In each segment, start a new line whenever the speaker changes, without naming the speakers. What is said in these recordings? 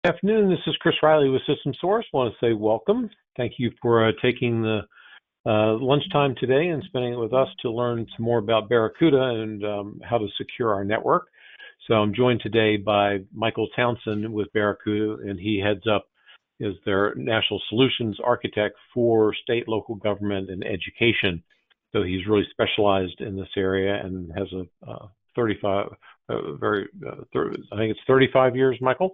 Good afternoon. This is Chris Riley with System Source. I want to say welcome. Thank you for taking the lunchtime today and spending it with us to learn some more about Barracuda and how to secure our network. So I'm joined today by Michael Townsend with Barracuda, and he heads up as their National Solutions Architect for state, local government, and education. So he's really specialized in this area and has a 35, I think it's 35 years, Michael,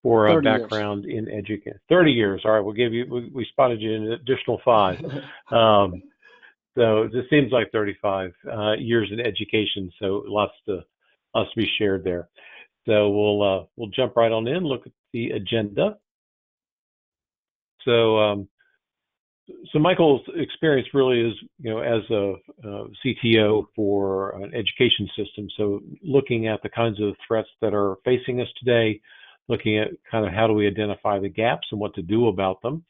for a
30
background in education. 30 years. All right, we'll give you, we spotted you an additional 5.
years.
So this seems like 35 years in education. So lots to be shared there. So we'll jump right on in, look at the agenda. So Michael's experience really is, as a CTO for an education system. So looking at the kinds of threats that are facing us today, looking at kind of how do we identify the gaps and what to do about them,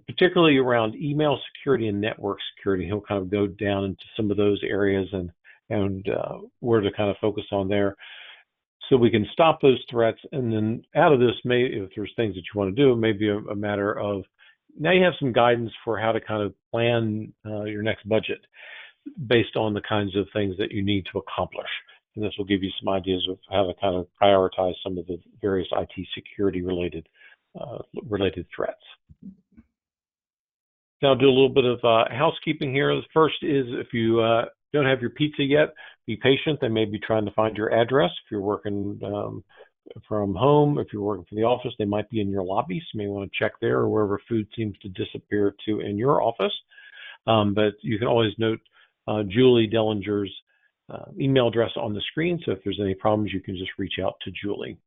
particularly around email security and network security. He'll kind of go down into some of those areas and where to kind of focus on there, so we can stop those threats. And then out of this, maybe if there's things that you want to do, maybe a matter of now you have some guidance for how to kind of plan your next budget based on the kinds of things that you need to accomplish. And this will give you some ideas of how to kind of prioritize some of the various IT security related threats. Now I'll do a little bit of housekeeping here. The first is, if you don't have your pizza yet, be patient. They may be trying to find your address. If you're working from home, if you're working from the office, they might be in your lobby, so you may want to check there, or wherever food seems to disappear to in your office. But you can always note Julie Dellinger's email address on the screen, so if there's any problems, you can just reach out to Julie.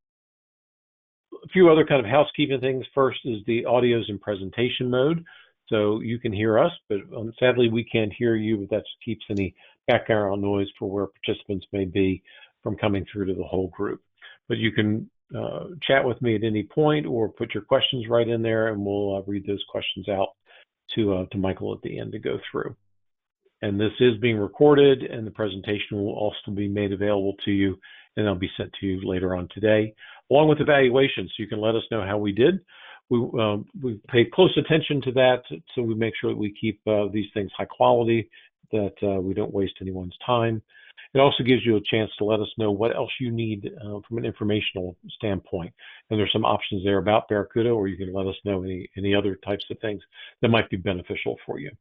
A few other kind of housekeeping things. First is the audio's in presentation mode, so you can hear us, but sadly we can't hear you, but that keeps any background noise for where participants may be from coming through to the whole group. But you can chat with me at any point or put your questions right in there, and we'll read those questions out to Michael at the end to go through. And this is being recorded, and the presentation will also be made available to you, and they'll be sent to you later on today, along with evaluations, so you can let us know how we did. We pay close attention to that, so we make sure that we keep these things high quality, that we don't waste anyone's time. It also gives you a chance to let us know what else you need from an informational standpoint. And there's some options there about Barracuda, or you can let us know any other types of things that might be beneficial for you.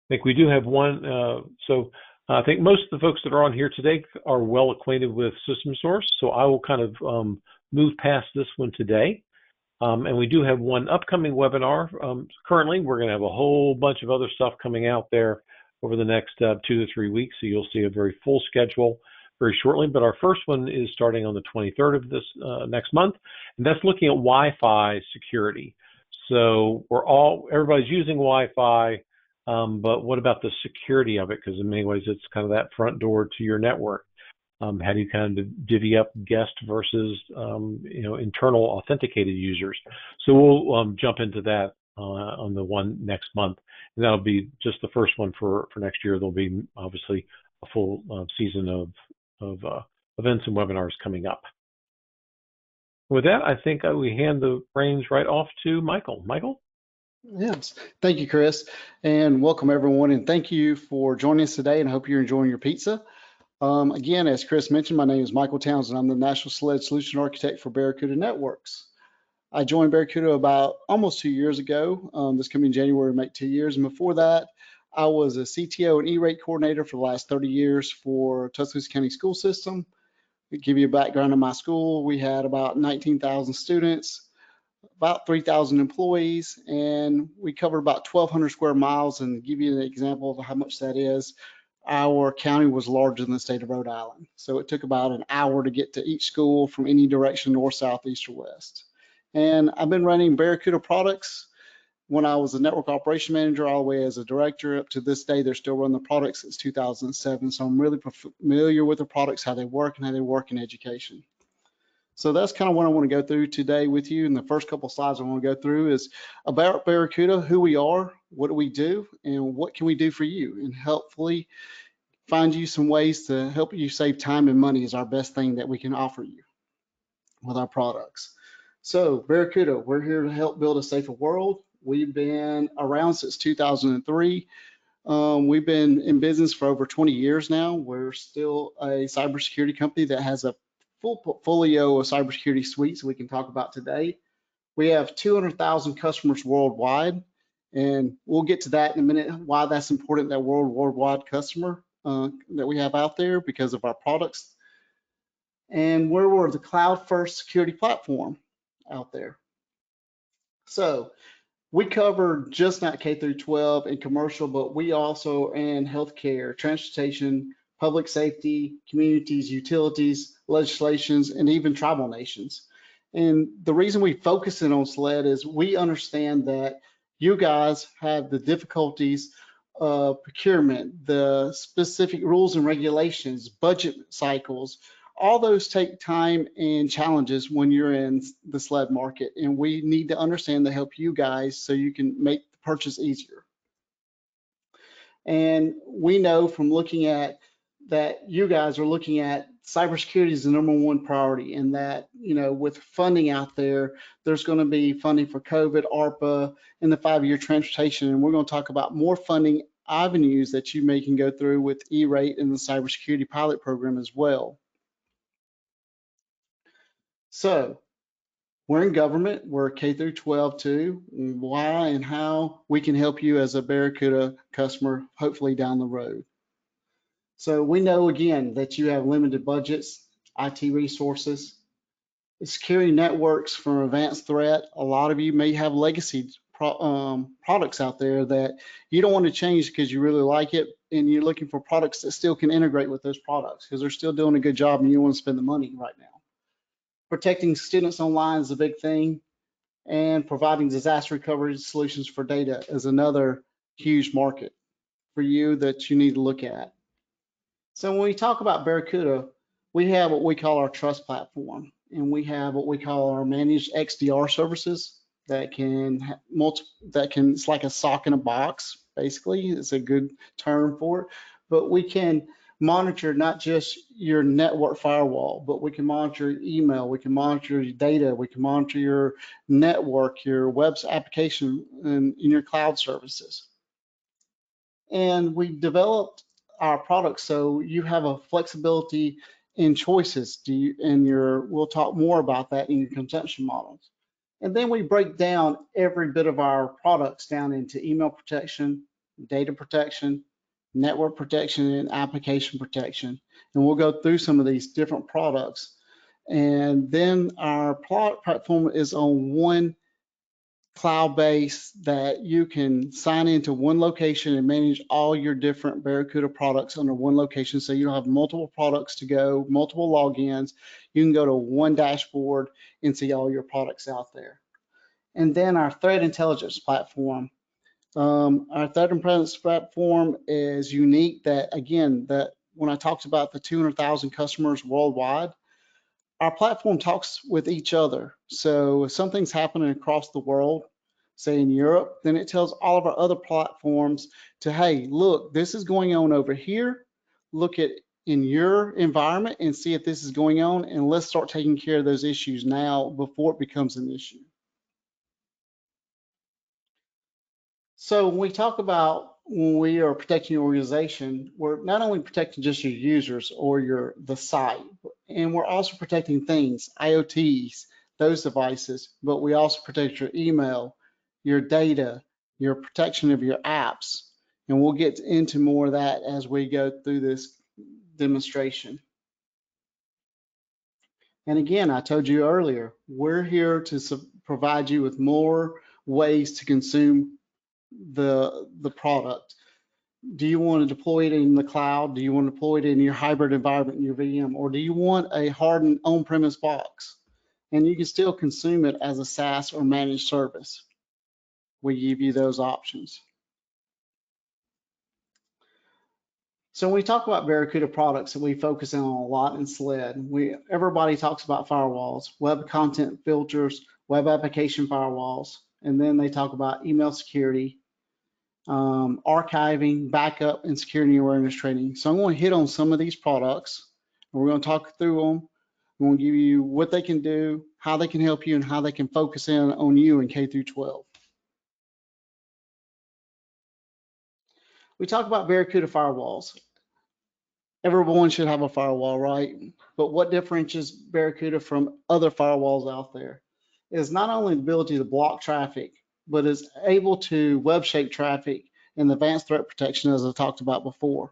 I think we do have one. So I think most of the folks that are on here today are well acquainted with System Source. So I will kind of move past this one today. And we do have one upcoming webinar. Currently, we're going to have a whole bunch of other stuff coming out there over the next 2 to 3 weeks. So you'll see a very full schedule very shortly. But our first one is starting on the 23rd of this next month. And that's looking at Wi-Fi security. So everybody's using Wi-Fi, but what about the security of it? Because in many ways, it's kind of that front door to your network. How do you kind of divvy up guest versus internal authenticated users? So we'll jump into that on the one next month, and that'll be just the first one for next year. There'll be obviously a full season of events and webinars coming up. With that, I think we hand the reins right off to Michael. Michael?
Yes, thank you, Chris, and welcome everyone, and thank you for joining us today, and I hope you're enjoying your pizza. Again, as Chris mentioned, my name is Michael Townsend. I'm the National Solution Architect for Barracuda Networks. I joined Barracuda about almost 2 years ago. This coming January will make 2 years. And before that, I was a CTO and E-rate coordinator for the last 30 years for Tuscaloosa County School System. To give you a background of my school, we had about 19,000 students, about 3,000 employees, and we covered about 1,200 square miles. And to give you an example of how much that is, our county was larger than the state of Rhode Island. So it took about an hour to get to each school from any direction, north, south, east, or west. And I've been running Barracuda products when I was a network operation manager, all the way as a director up to this day. They're still running the products since 2007. So I'm really familiar with the products, how they work, and how they work in education. So that's kind of what I want to go through today with you. And the first couple of slides I want to go through is about Barracuda, who we are, what do we do, and what can we do for you, and hopefully find you some ways to help you save time and money is our best thing that we can offer you. with our products. So Barracuda, we're here to help build a safer world. We've been around since 2003. We've been in business for over 20 years now. We're still a cybersecurity company that has a full portfolio of cybersecurity suites we can talk about today. We have 200,000 customers worldwide, and we'll get to that in a minute, why that's important, that worldwide customer that we have out there because of our products. And we're the cloud first security platform out there. So we cover just not K through 12 and commercial, but we also are in healthcare, transportation, public safety, communities, utilities, legislations, and even tribal nations. And the reason we focus in on SLED is we understand that you guys have the difficulties of procurement, the specific rules and regulations, budget cycles. All those take time and challenges when you're in the SLED market, and we need to understand to help you guys so you can make the purchase easier. And we know from looking at that you guys are looking at cybersecurity is the #1 priority, and that, you know, with funding out there, there's going to be funding for COVID, ARPA, and the 5-year transportation, and we're going to talk about more funding avenues that you may can go through with E-rate and the cybersecurity pilot program as well. So we're in government, we're K through 12 too. Why and how we can help you as a Barracuda customer, hopefully down the road. So we know again that you have limited budgets, IT resources, security networks from advanced threat. A lot of you may have legacy products out there that you don't want to change because you really like it, and you're looking for products that still can integrate with those products because they're still doing a good job and you want to spend the money right now. Protecting students online is a big thing, and providing disaster recovery solutions for data is another huge market for you that you need to look at. So when we talk about Barracuda, we have what we call our trust platform, and we have what we call our managed XDR services that can it's like a sock in a box, basically. It's a good term for it, but we can monitor not just your network firewall, but we can monitor your email, we can monitor your data, we can monitor your network, your web application, and your cloud services. And we developed our products so you have a flexibility in choices. We'll talk more about that in your consumption models. And then we break down every bit of our products down into email protection, data protection, network protection, and application protection. And we'll go through some of these different products. And then our product platform is on one cloud base that you can sign into one location and manage all your different Barracuda products under one location. So you don't have multiple products to go, multiple logins. You can go to one dashboard and see all your products out there. And then our threat intelligence platform. Our threat intelligence platform is unique that, again, that when I talked about the 200,000 customers worldwide, our platform talks with each other. So if something's happening across the world, say in Europe, then it tells all of our other platforms to, hey, look, this is going on over here. Look at in your environment and see if this is going on, and let's start taking care of those issues now before it becomes an issue. So when we talk about when we are protecting your organization, we're not only protecting just your users or the site, and we're also protecting things, IoTs, those devices, but we also protect your email, your data, your protection of your apps. And we'll get into more of that as we go through this demonstration. And again, I told you earlier, we're here to provide you with more ways to consume the product. Do you want to deploy it in the cloud? Do you want to deploy it in your hybrid environment in your VM? Or do you want a hardened on-premise box? And you can still consume it as a SaaS or managed service. We give you those options. So when we talk about Barracuda products that we focus on a lot in SLED, everybody talks about firewalls, web content filters, web application firewalls, and then they talk about email security, archiving, backup, and security awareness training. So I'm going to hit on some of these products, and we're going to talk through them. We want to give you what they can do, how they can help you, and how they can focus in on you in K through 12. We talk about Barracuda firewalls. Everyone should have a firewall, right? But what differentiates Barracuda from other firewalls out there is not only the ability to block traffic, but is able to web shape traffic and advanced threat protection, as I talked about before.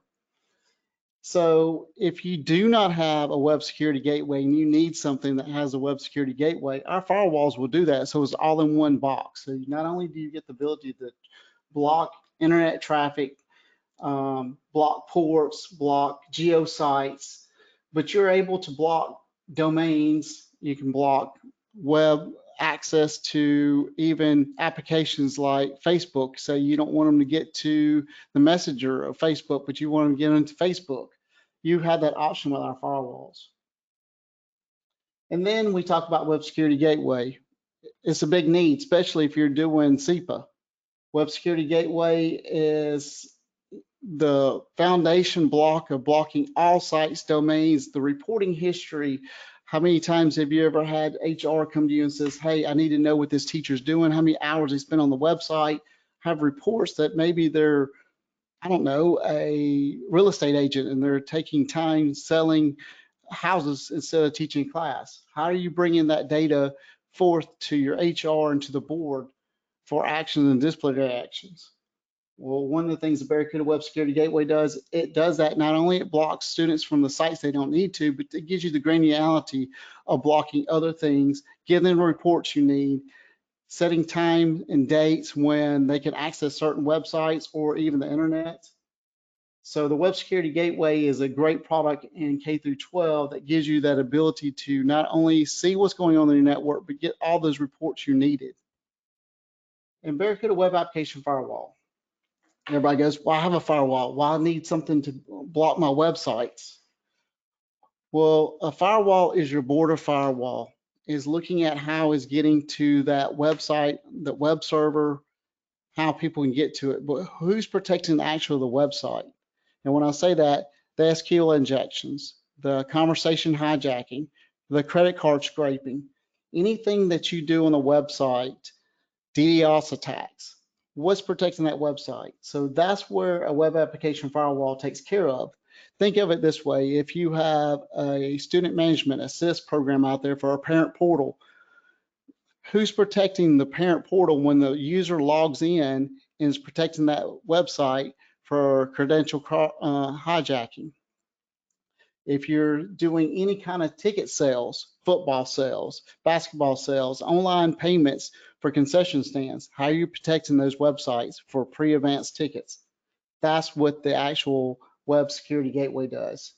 So if you do not have a web security gateway and you need something that has a web security gateway, our firewalls will do that. So it's all in one box. So not only do you get the ability to block internet traffic, block ports, block geo sites, but you're able to block domains. You can block web access to even applications like Facebook. So you don't want them to get to the messenger of Facebook, but you want them to get into Facebook. You have that option with our firewalls. And then we talk about web security gateway. It's a big need, especially if you're doing SEPA. Web security gateway is the foundation block of blocking all sites, domains, the reporting history. How many times have you ever had HR come to you and says, hey, I need to know what this teacher's doing, how many hours they spent on the website, have reports that maybe they're, I don't know, a real estate agent and they're taking time selling houses instead of teaching class. How are you bringing that data forth to your HR and to the board for actions and disciplinary actions? Well, one of the things the Barracuda Web Security Gateway does, it does that. Not only it blocks students from the sites they don't need to, but it gives you the granularity of blocking other things, giving them the reports you need, setting time and dates when they can access certain websites or even the internet. So the Web Security Gateway is a great product in K through 12 that gives you that ability to not only see what's going on in your network, but get all those reports you needed. And Barracuda Web Application Firewall. Everybody goes, well, I have a firewall. Well, I need something to block my websites. Well, a firewall is your border firewall, is looking at how is getting to that website, the web server, how people can get to it, but who's protecting the actual the website? And when I say that, the SQL injections, the conversation hijacking, the credit card scraping, anything that you do on the website, DDoS attacks, what's protecting that website? So that's where a web application firewall takes care of. Think of it this way: if you have a student management assist program out there for a parent portal, who's protecting the parent portal when the user logs in and is protecting that website for credential hijacking? If you're doing any kind of ticket sales, football sales, basketball sales, online payments for concession stands, how are you protecting those websites for pre-advanced tickets? That's what the actual web security gateway does.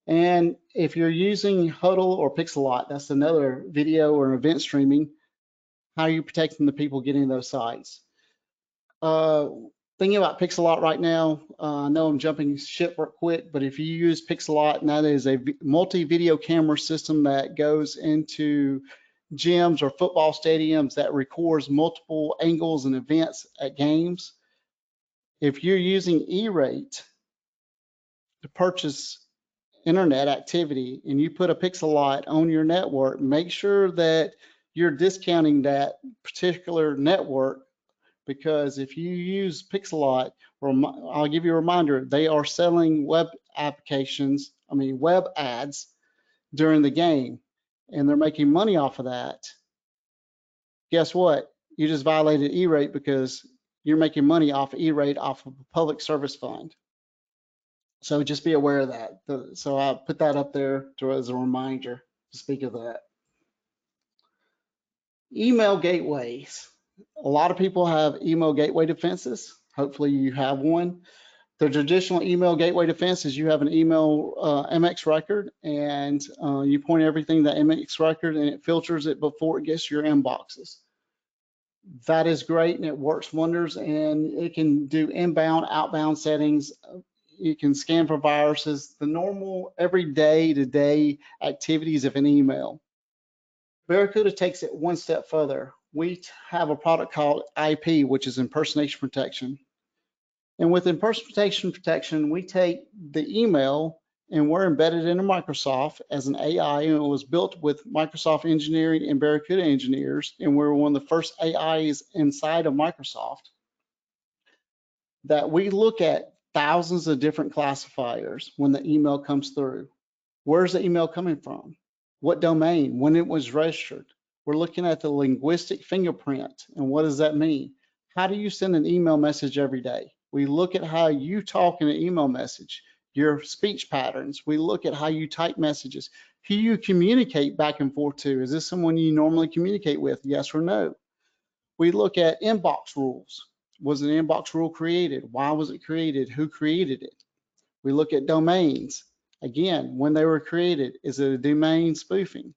And if you're using Huddle or Pixelot, that's another video or event streaming, how are you protecting the people getting those sites? Thinking about Pixelot right now, I know I'm jumping ship real quick, but if you use Pixelot, and that is a multi-video camera system that goes into gyms or football stadiums that records multiple angles and events at games. If you're using E-rate to purchase internet activity and you put a Pixelot on your network, make sure that you're discounting that particular network, because if you use Pixelot, I'll give you a reminder, they are selling web applications, web ads during the game, and they're making money off of that. Guess what? You just violated E-rate because you're making money off of E-rate off of a public service fund. So just be aware of that. So I'll put that up there as a reminder to speak of that. Email gateways. A lot of people have email gateway defenses. Hopefully you have one. The traditional email gateway defense is you have an email MX record, and you point everything to MX record and it filters it before it gets to your inboxes. That is great and it works wonders, and it can do inbound, outbound settings. You can scan for viruses, the normal everyday to day activities of an email. Barracuda takes it one step further. We have a product called IP, which is impersonation protection. And with impersonation protection, we take the email and we're embedded into Microsoft as an AI, and it was built with Microsoft engineering and Barracuda engineers, and we're one of the first AIs inside of Microsoft that we look at thousands of different classifiers when the email comes through. Where's the email coming from? What domain? When it was registered? We're looking at the linguistic fingerprint, and what does that mean? How do you send an email message every day? We look at how you talk in an email message, your speech patterns. We look at how you type messages, who you communicate back and forth to. Is this someone you normally communicate with? Yes or no? We look at inbox rules. Was an inbox rule created? Why was it created? Who created it? We look at domains. Again, when they were created, is it a domain spoofing?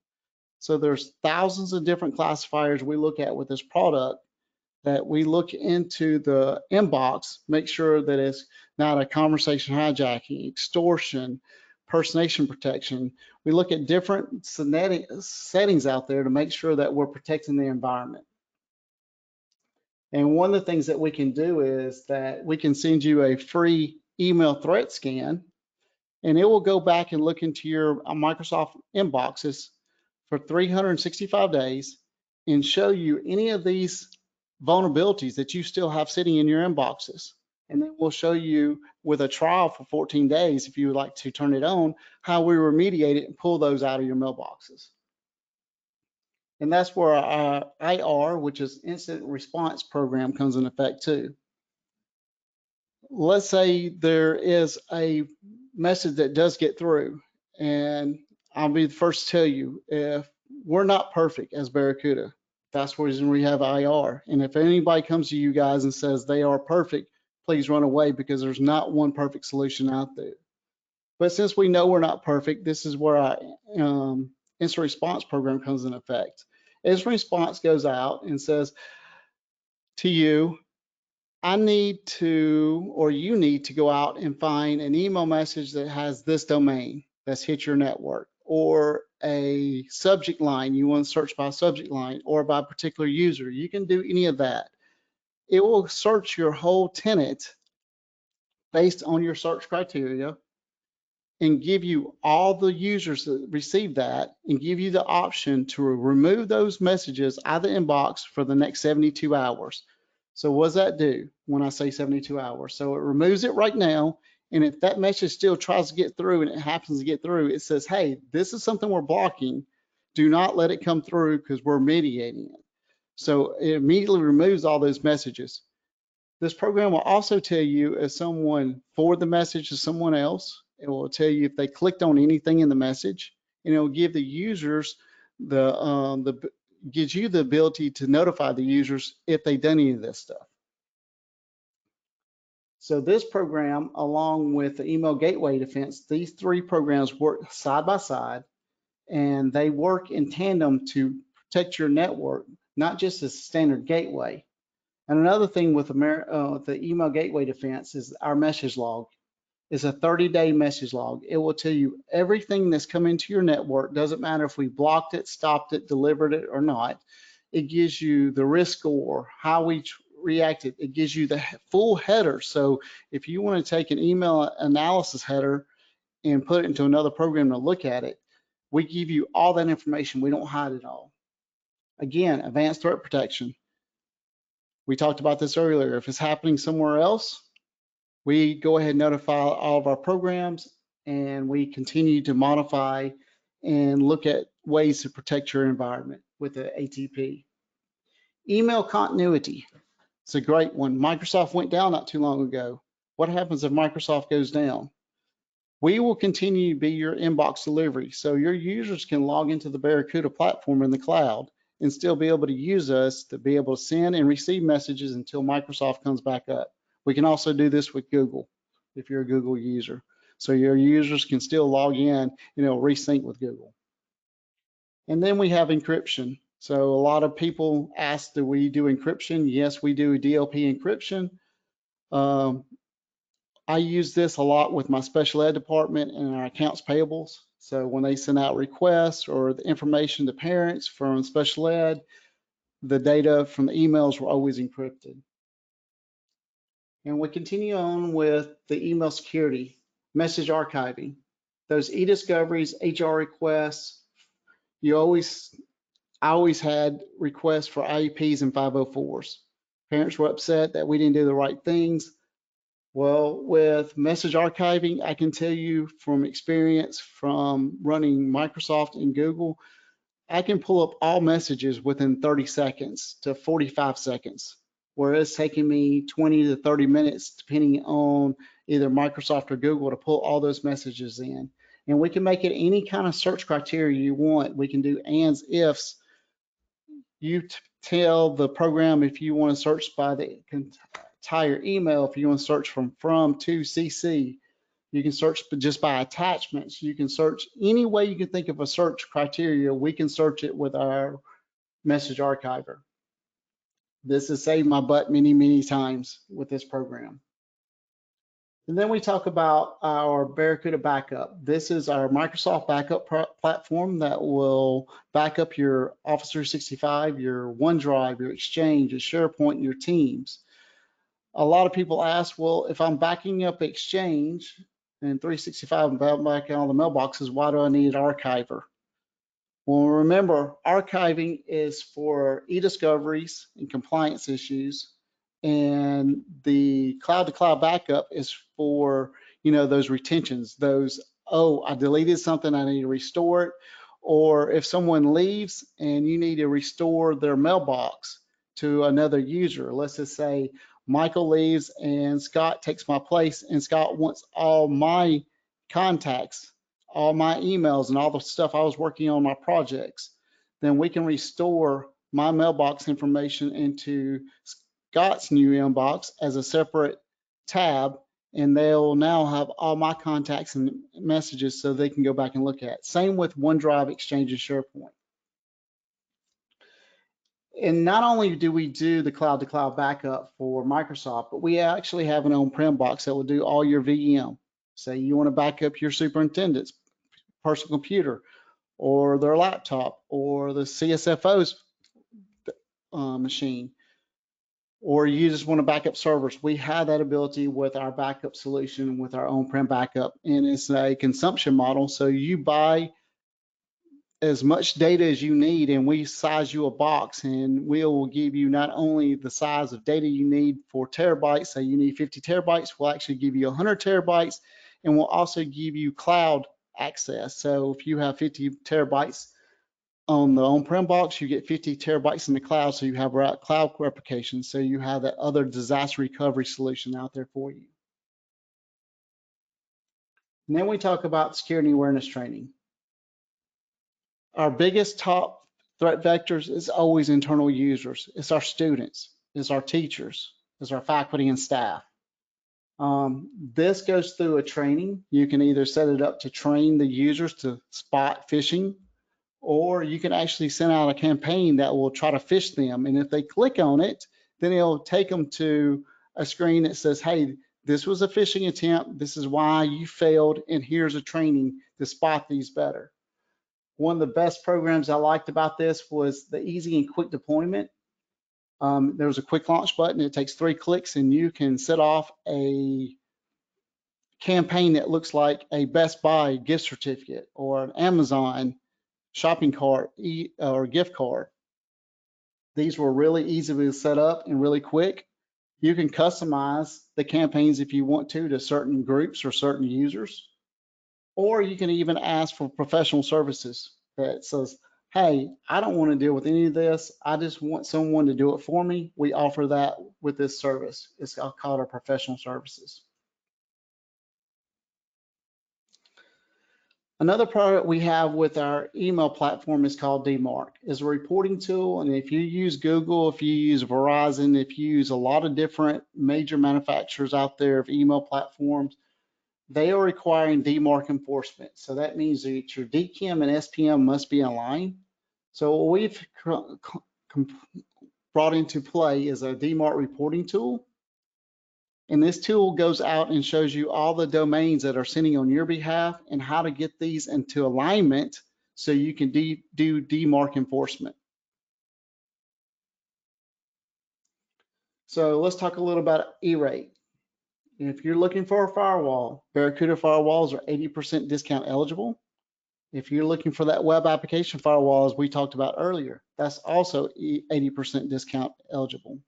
So there's thousands of different classifiers we look at with this product that we look into the inbox, make sure that it's not a conversation hijacking, extortion, impersonation protection. We look at different settings out there to make sure that we're protecting the environment. And one of the things that we can do is that we can send you a free email threat scan, and it will go back and look into your Microsoft inboxes for 365 days and show you any of these vulnerabilities that you still have sitting in your inboxes. And then we'll show you with a trial for 14 days, if you would like to turn it on, how we remediate it and pull those out of your mailboxes. And that's where our IR, which is Incident Response Program, comes in effect too. Let's say there is a message that does get through, and I'll be the first to tell you, if we're not perfect as Barracuda, that's the reason we have IR. And if anybody comes to you guys and says they are perfect, please run away, because there's not one perfect solution out there. But since we know we're not perfect, this is where our Instant Response Program comes in effect. Instant Response goes out and says to you, I need to, or you need to go out and find an email message that has this domain that's hit your network, or a subject line, you want to search by subject line or by particular user. You can do any of that. It will search your whole tenant based on your search criteria and give you all the users that receive that, and give you the option to remove those messages out of the inbox for the next 72 hours. So what does that do when I say 72 hours? So it removes it right now, and if that message still tries to get through and it happens to get through, it says, hey, this is something we're blocking. Do not let it come through because we're mediating it. So it immediately removes all those messages. This program will also tell you if someone forwarded the message to someone else. It will tell you if they clicked on anything in the message, and it will give the users gives you the ability to notify the users if they've done any of this stuff. So this program, along with the email gateway defense, these three programs work side by side, and they work in tandem to protect your network, not just as a standard gateway. And another thing with the email gateway defense is our message log. It's a 30-day message log. It will tell you everything that's come into your network. Doesn't matter if we blocked it, stopped it, delivered it or not. It gives you the risk score, how we reacted. It gives you the full header. So if you want to take an email analysis header and put it into another program to look at it, we give you all that information. We don't hide it all. Again, advanced threat protection. We talked about this earlier. If it's happening somewhere else, we go ahead and notify all of our programs, and we continue to modify and look at ways to protect your environment with the ATP. Email continuity. It's a great one. Microsoft went down not too long ago. What happens if Microsoft goes down? We will continue to be your inbox delivery, so your users can log into the Barracuda platform in the cloud and still be able to use us to be able to send and receive messages until Microsoft comes back up. We can also do this with Google if you're a Google user. So your users can still log in, resync with Google. And then we have encryption. So a lot of people ask, do we do encryption? Yes, we do DLP encryption. I use this a lot with my special ed department and our accounts payables. So when they send out requests or the information to parents from special ed, the data from the emails were always encrypted. And we continue on with the email security, message archiving. those e-discoveries, HR requests, I always had requests for IEPs and 504s. Parents were upset that we didn't do the right things. Well, with message archiving, I can tell you from experience from running Microsoft and Google, I can pull up all messages within 30 seconds to 45 seconds, where it's taking me 20 to 30 minutes, depending on either Microsoft or Google, to pull all those messages in. And we can make it any kind of search criteria you want. We can do ands, ifs. You tell the program if you want to search by the entire email, if you want to search from to CC. You can search just by attachments. You can search any way you can think of a search criteria. We can search it with our message archiver. This has saved my butt many, many times with this program. And then we talk about our Barracuda Backup. This is our Microsoft backup platform that will back up your Office 365, your OneDrive, your Exchange, your SharePoint, and your Teams. A lot of people ask, well, if I'm backing up Exchange and 365 and backing all the mailboxes, why do I need an archiver? Well, remember, archiving is for e-discoveries and compliance issues, and the cloud-to-cloud backup is for, those retentions, those, oh, I deleted something, I need to restore it, or if someone leaves and you need to restore their mailbox to another user. Let's just say Michael leaves and Scott takes my place, and Scott wants all my contacts, all my emails, and all the stuff I was working on my projects. Then we can restore my mailbox information into Scott's new inbox as a separate tab, and they'll now have all my contacts and messages so they can go back and look at. Same with OneDrive, Exchange, and SharePoint. And not only do we do the cloud-to-cloud backup for Microsoft, but we actually have an on-prem box that will do all your VM. Say you want to back up your superintendent's personal computer or their laptop or the CSFO's machine, or you just want to back up servers. We have that ability with our backup solution, with our on-prem backup, and it's a consumption model. So you buy as much data as you need, and we size you a box, and we will give you not only the size of data you need for terabytes. Say you need 50 terabytes, we'll actually give you 100 terabytes, and we'll also give you cloud access. So if you have 50 terabytes on the on-prem box, you get 50 terabytes in the cloud, so you have cloud replication, so you have that other disaster recovery solution out there for you. And then we talk about security awareness training. Our biggest top threat vectors is always internal users. It's our students, it's our teachers, it's our faculty and staff. This goes through a training. You can either set it up to train the users to spot phishing, or you can actually send out a campaign that will try to phish them. And if they click on it, then it'll take them to a screen that says, hey, this was a phishing attempt. This is why you failed. And here's a training to spot these better. One of the best programs I liked about this was the easy and quick deployment. There's a quick launch button. It takes 3 clicks, and you can set off a campaign that looks like a Best Buy gift certificate or an Amazon shopping cart or gift card. These were really easy to set up and really quick. You can customize the campaigns if you want to certain groups or certain users. Or you can even ask for professional services that says, hey, I don't want to deal with any of this. I just want someone to do it for me. We offer that with this service. It's called our professional services. Another product we have with our email platform is called DMARC. It's a reporting tool, and if you use Google, if you use Verizon, if you use a lot of different major manufacturers out there of email platforms, they are requiring DMARC enforcement. So that means that your DKIM and SPM must be in line. So what we've brought into play is a DMARC reporting tool. And this tool goes out and shows you all the domains that are sending on your behalf and how to get these into alignment so you can do DMARC enforcement. So let's talk a little about E-rate. If you're looking for a firewall, Barracuda firewalls are 80% discount eligible. If you're looking for that web application firewall, as we talked about earlier, that's also 80% discount eligible.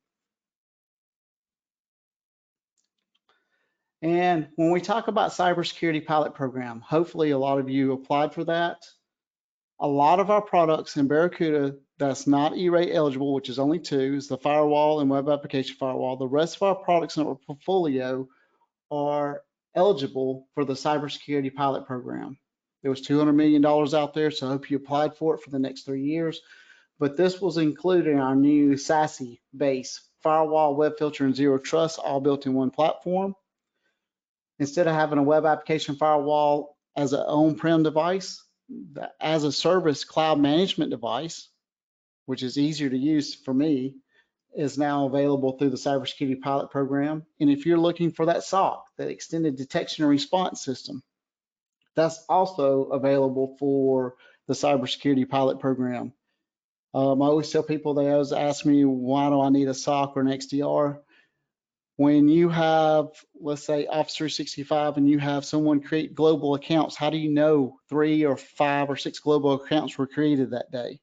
And when we talk about cybersecurity pilot program, hopefully a lot of you applied for that. A lot of our products in Barracuda that's not E-rate eligible, which is only two, is the firewall and web application firewall. The rest of our products in our portfolio are eligible for the cybersecurity pilot program. There was $200 million out there, so I hope you applied for it for the next 3 years. But this was included in our new SASE base, firewall, web filter, and zero trust, all built in one platform. Instead of having a web application firewall as an on-prem device, the as a service cloud management device, which is easier to use for me, is now available through the cybersecurity pilot program. And if you're looking for that SOC, that extended detection and response system, that's also available for the cybersecurity pilot program. I always tell people, they always ask me, why do I need a SOC or an XDR? When you have, let's say, Office 365 and you have someone create global accounts, how do you know 3 or 5 or 6 global accounts were created that day?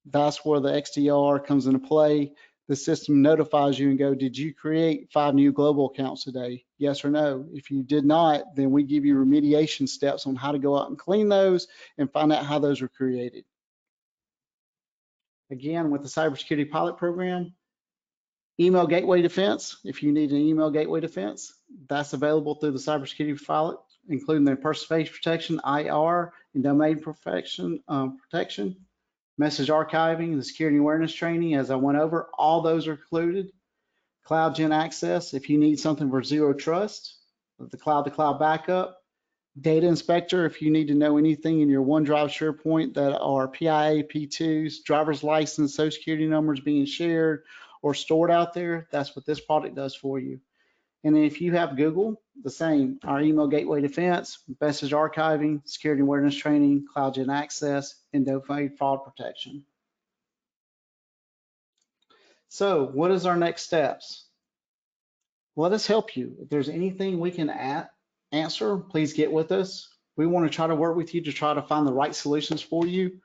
That's where the XDR comes into play. The system notifies you and go, did you create 5 new global accounts today? Yes or no? If you did not, then we give you remediation steps on how to go out and clean those and find out how those were created. Again, with the cybersecurity pilot program, email gateway defense, if you need an email gateway defense, that's available through the cybersecurity pilot, including the impersonation protection, IR, and domain protection, message archiving, the security awareness training, as I went over, all those are included. Cloud Gen Access, if you need something for zero trust, the cloud-to-cloud backup. Data Inspector, if you need to know anything in your OneDrive SharePoint that are PIA, P2s, driver's license, social security numbers being shared or stored out there, that's what this product does for you. And then if you have Google, the same, our email gateway defense, message archiving, security awareness training, Cloud Gen Access, and domain fraud protection. So what is our next steps? Let us help you. If there's anything we can answer, please get with us. We want to try to work with you to try to find the right solutions for you.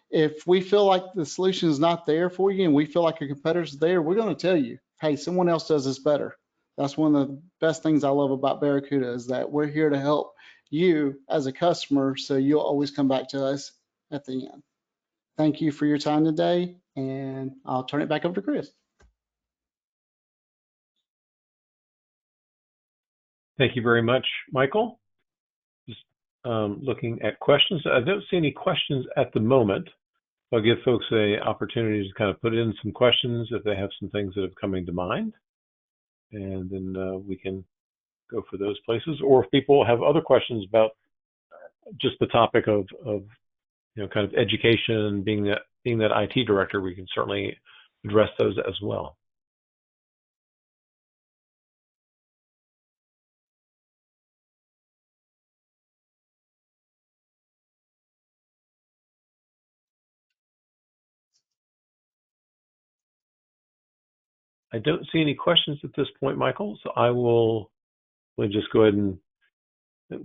If we feel like the solution is not there for you and we feel like your competitor's there, we're going to tell you, hey, someone else does this better. That's one of the best things I love about Barracuda, is that we're here to help you as a customer, so you'll always come back to us at the end. Thank you for your time today, and I'll turn it back over to Chris.
Thank you very much, Michael. Just looking at questions. I don't see any questions at the moment. I'll give folks an opportunity to kind of put in some questions if they have some things that have coming to mind, and then we can go for those places. Or if people have other questions about just the topic of kind of education, being that IT director, we can certainly address those as well. I don't see any questions at this point, Michael, so we'll just go ahead and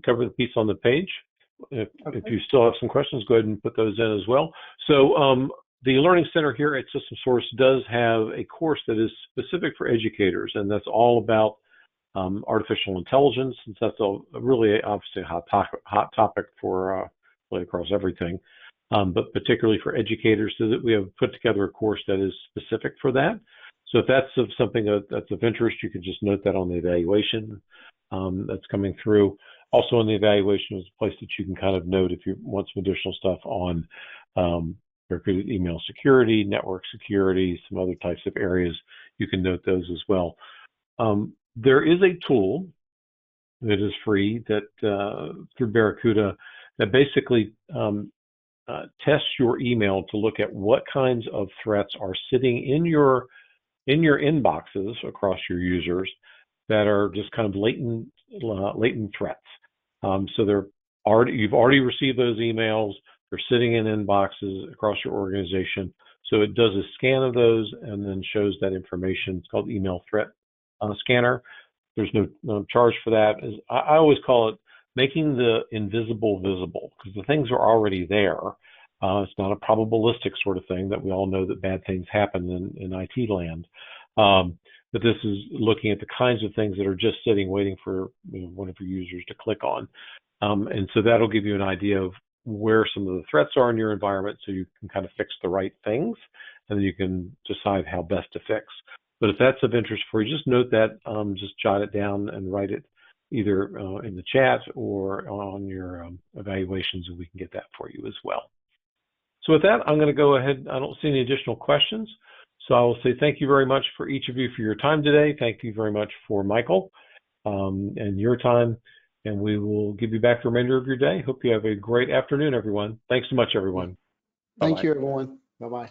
cover the piece on the page. If you still have some questions, go ahead and put those in as well. So the Learning Center here at System Source does have a course that is specific for educators, and that's all about artificial intelligence, since that's really obviously a hot topic for really across everything, but particularly for educators, so that we have put together a course that is specific for that. So if that's something that's of interest, you can just note that on the evaluation that's coming through. Also in the evaluation is a place that you can kind of note if you want some additional stuff on email security, network security, some other types of areas. You can note those as well. There is a tool that is free that through Barracuda that basically tests your email to look at what kinds of threats are sitting in your inboxes across your users that are just kind of latent threats. So you've already received those emails. They're sitting in inboxes across your organization. So it does a scan of those and then shows that information. It's called Email Threat Scanner. There's no charge for that. I always call it making the invisible visible, because the things are already there. It's not a probabilistic sort of thing that we all know that bad things happen in IT land. But this is looking at the kinds of things that are just sitting waiting for one of your users to click on. And so that'll give you an idea of where some of the threats are in your environment, so you can kind of fix the right things, and then you can decide how best to fix. But if that's of interest for you, just note that, just jot it down and write it either in the chat or on your evaluations, and we can get that for you as well. So with that, I'm going to go ahead. I don't see any additional questions. So I will say thank you very much for each of you for your time today. Thank you very much for Michael and your time. And we will give you back the remainder of your day. Hope you have a great afternoon, everyone. Thanks so much, everyone.
Thank
Bye-bye.
you, everyone. Bye-bye.